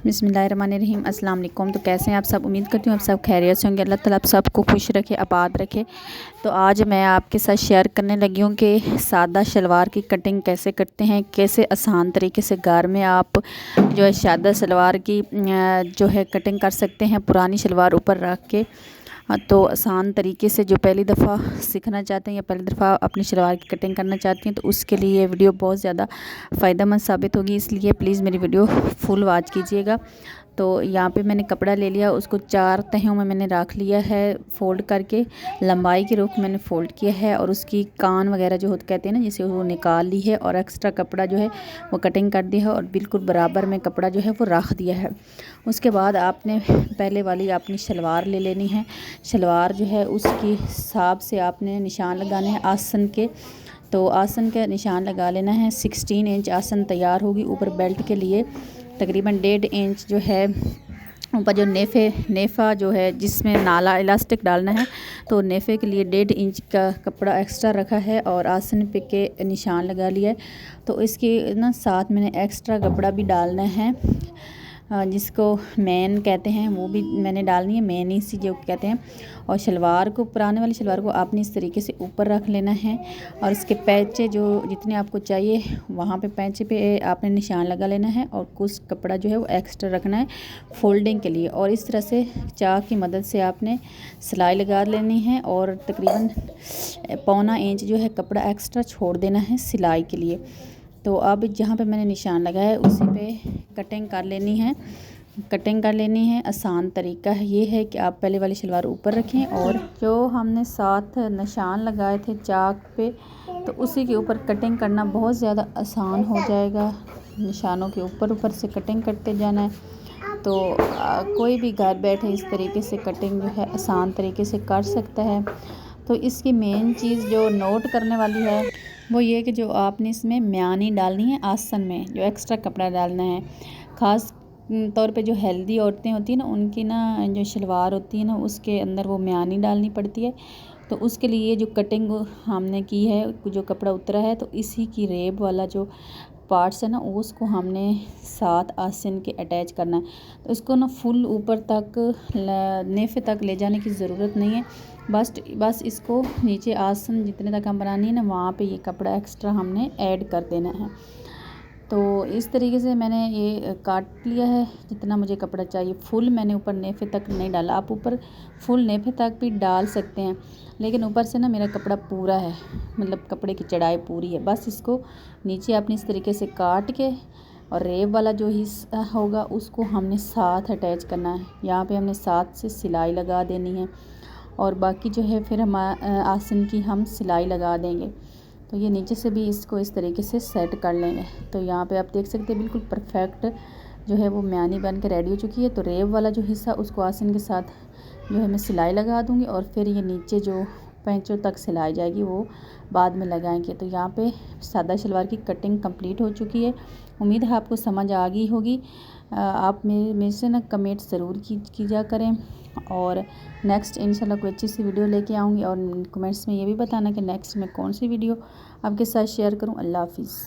बिस्मिल्लाहिर्रहमानिर्रहीम अस्सलाम वालेकुम। तो कैसे हैं आप सब? उम्मीद करती हूँ आप सब खैरियत से होंगे। अल्लाह ताला आप सबको खुश रखे, आबाद रखे। तो आज मैं आपके साथ शेयर करने लगी हूँ कि सादा शलवार की कटिंग कैसे करते हैं, कैसे आसान तरीके से घर में आप जो है सादा शलवार की जो है कटिंग कर सकते हैं, पुरानी शलवार ऊपर रख के। तो आसान तरीके से जो पहली दफ़ा सीखना चाहते हैं या पहली दफ़ा अपनी शलवार की कटिंग करना चाहती हैं, तो उसके लिए ये वीडियो बहुत ज़्यादा फ़ायदेमंद साबित होगी। इसलिए प्लीज़ मेरी वीडियो फुल वॉच कीजिएगा। तो यहाँ पे मैंने कपड़ा ले लिया, उसको 4 तहों में मैंने रख लिया है फ़ोल्ड करके। लंबाई के रुख मैंने फ़ोल्ड किया है और उसकी कान वगैरह जो होते कहते हैं ना, जिसे वो निकाल ली है और एक्स्ट्रा कपड़ा जो है वो कटिंग कर दिया है और बिल्कुल बराबर में कपड़ा जो है वो रख दिया है। उसके बाद आपने पहले वाली अपनी शलवार ले लेनी है। शलवार जो है उसकी हिसाब से आपने निशान लगाने हैं आसन के। तो आसन के निशान लगा लेना है। 16 इंच आसन तैयार होगी। ऊपर बेल्ट के लिए तकरीबन 1.5 इंच जो है ऊपर जो नेफ़ा जो है जिसमें नाला इलास्टिक डालना है, तो नेफ़े के लिए 1.5 इंच का कपड़ा एक्स्ट्रा रखा है और आसन पे के निशान लगा लिया है। तो इसके ना साथ मैंने एक्स्ट्रा कपड़ा भी डालना है, जिसको मैन कहते हैं, वो भी मैंने डालनी है, मैनी सी जो कहते हैं। और शलवार को, पुराने वाली शलवार को आपने इस तरीके से ऊपर रख लेना है और इसके पैचे जो जितने आपको चाहिए वहाँ पे पैचे पे आपने निशान लगा लेना है और कुछ कपड़ा जो है वो एक्स्ट्रा रखना है फोल्डिंग के लिए। और इस तरह से चाक की मदद से आपने सिलाई लगा लेनी है और तकरीबन 1.25 इंच जो है कपड़ा एक्स्ट्रा छोड़ देना है सिलाई के लिए। तो अब जहाँ पे मैंने निशान लगाया है उसी पे कटिंग कर लेनी है। कटिंग कर लेनी है। आसान तरीका है ये है कि आप पहले वाली शलवार ऊपर रखें और जो हमने साथ निशान लगाए थे चाक पे, तो उसी के ऊपर कटिंग करना बहुत ज़्यादा आसान हो जाएगा। निशानों के ऊपर से कटिंग करते जाना है। तो कोई भी घर बैठे इस तरीके से कटिंग जो है आसान तरीके से कर सकता है। तो इसकी मेन चीज़ जो नोट करने वाली है वो ये कि जो आपने इसमें म्यानी डालनी है आसन में, जो एक्स्ट्रा कपड़ा डालना है। ख़ास तौर पे जो हेल्दी औरतें होती हैं ना, उनकी ना जो शलवार होती है ना उसके अंदर वो म्यानी डालनी पड़ती है। तो उसके लिए जो कटिंग हमने की है, जो कपड़ा उतरा है, तो इसी की रेब वाला जो पार्ट्स है ना उसको हमने साथ आसन के अटैच करना है। तो इसको ना फुल ऊपर तक नेफे तक ले जाने की ज़रूरत नहीं है। बस इसको नीचे आसन जितने तक हम बनानी है ना वहाँ पे ये कपड़ा एक्स्ट्रा हमने ऐड कर देना है। तो इस तरीके से मैंने ये काट लिया है जितना मुझे कपड़ा चाहिए। फुल मैंने ऊपर नेफे तक नहीं डाला। आप ऊपर फुल नेफे तक भी डाल सकते हैं, लेकिन ऊपर से ना मेरा कपड़ा पूरा है, मतलब कपड़े की चढ़ाई पूरी है। बस इसको नीचे आपने इस तरीके से काट के और रेब वाला जो हिस्सा होगा उसको हमने साथ अटैच करना है। यहाँ पे हमने साथ से सिलाई लगा देनी है और बाकी जो है फिर हम आसन की हम सिलाई लगा देंगे। तो ये नीचे से भी इसको इस तरीके से सेट कर लेंगे। तो यहाँ पे आप देख सकते हैं बिल्कुल परफेक्ट जो है वो म्यानी बन के रेडी हो चुकी है। तो रेब वाला जो हिस्सा उसको आसन के साथ जो है मैं सिलाई लगा दूँगी और फिर ये नीचे जो पैंचों तक सिलाई जाएगी वो बाद में लगाएंगे। तो यहाँ पे सादा शलवार की कटिंग कंप्लीट हो चुकी है। उम्मीद है आपको समझ आ गई होगी। आप मेरे से ना कमेंट ज़रूर कीजिए करें और नेक्स्ट इंशाल्लाह कोई अच्छी सी वीडियो लेके आऊँगी। और कमेंट्स में ये भी बताना कि नेक्स्ट में कौन सी वीडियो आपके साथ शेयर करूँ। अल्लाह हाफ़िज़।